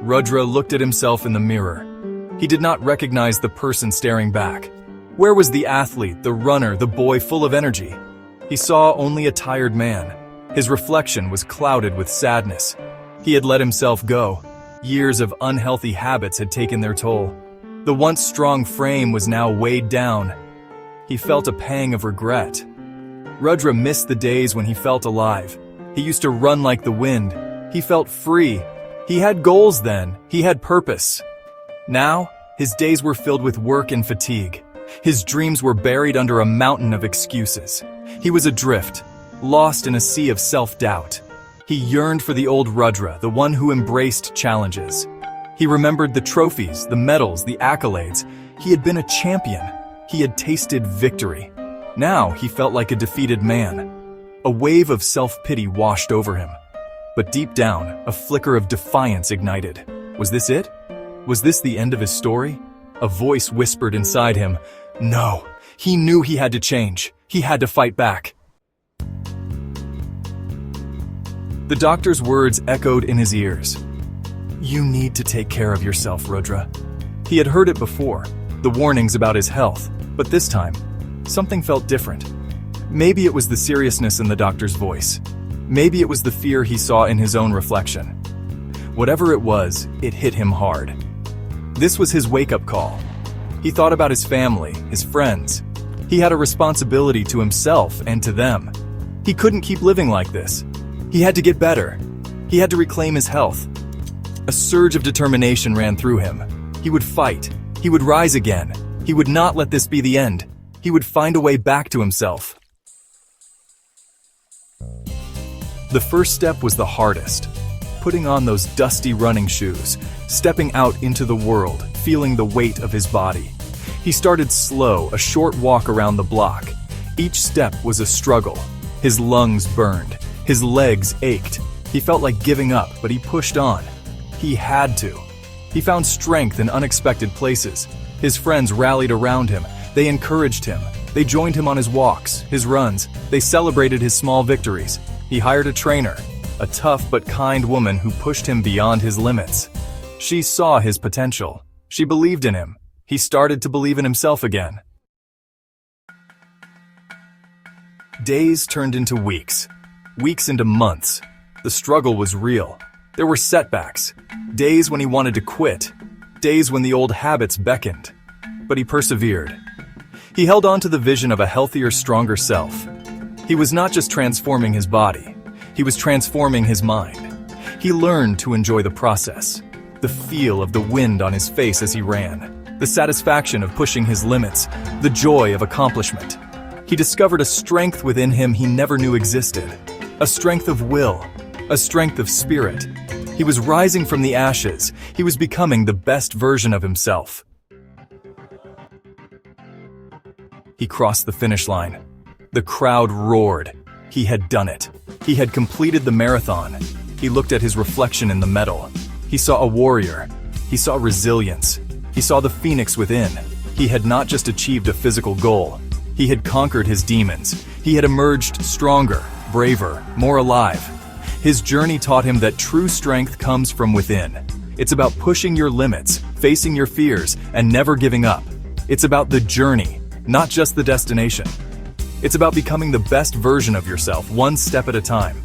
Rudra looked at himself in the mirror. He did not recognize the person staring back. Where was the athlete, the runner, the boy full of energy? He saw only a tired man. His reflection was clouded with sadness. He had let himself go. Years of unhealthy habits had taken their toll. The once strong frame was now weighed down. He felt a pang of regret. Rudra missed the days when he felt alive. He used to run like the wind. He felt free. He had goals then. He had purpose. Now, his days were filled with work and fatigue. His dreams were buried under a mountain of excuses. He was adrift, lost in a sea of self-doubt. He yearned for the old Rudra, the one who embraced challenges. He remembered the trophies, the medals, the accolades. He had been a champion. He had tasted victory. Now he felt like a defeated man. A wave of self-pity washed over him. But deep down, a flicker of defiance ignited. Was this it? Was this the end of his story? A voice whispered inside him, no. He knew he had to change. He had to fight back. The doctor's words echoed in his ears. You need to take care of yourself, Rudra. He had heard it before, the warnings about his health, but this time, something felt different. Maybe it was the seriousness in the doctor's voice. Maybe it was the fear he saw in his own reflection. Whatever it was, it hit him hard. This was his wake-up call. He thought about his family, his friends. He had a responsibility to himself and to them. He couldn't keep living like this. He had to get better. He had to reclaim his health. A surge of determination ran through him. He would fight. He would rise again. He would not let this be the end. He would find a way back to himself. The first step was the hardest. Putting on those dusty running shoes, stepping out into the world, feeling the weight of his body. He started slow, a short walk around the block. Each step was a struggle. His lungs burned. His legs ached. He felt like giving up, but he pushed on. He had to. He found strength in unexpected places. His friends rallied around him. They encouraged him. They joined him on his walks, his runs. They celebrated his small victories. He hired a trainer, a tough but kind woman who pushed him beyond his limits. She saw his potential. She believed in him. He started to believe in himself again. Days turned into weeks. Weeks into months. The struggle was real. There were setbacks. Days when he wanted to quit. Days when the old habits beckoned. But he persevered. He held on to the vision of a healthier, stronger self. He was not just transforming his body. He was transforming his mind. He learned to enjoy the process. The feel of the wind on his face as he ran. The satisfaction of pushing his limits. The joy of accomplishment. He discovered a strength within him he never knew existed. A strength of will. A strength of spirit. He was rising from the ashes. He was becoming the best version of himself. He crossed the finish line. The crowd roared. He had done it. He had completed the marathon. He looked at his reflection in the medal. He saw a warrior. He saw resilience. He saw the phoenix within. He had not just achieved a physical goal. He had conquered his demons. He had emerged stronger, braver, more alive. His journey taught him that true strength comes from within. It's about pushing your limits, facing your fears, and never giving up. It's about the journey, not just the destination. It's about becoming the best version of yourself, one step at a time.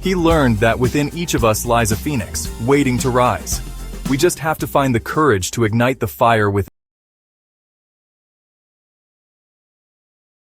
He learned that within each of us lies a phoenix, waiting to rise. We just have to find the courage to ignite the fire within.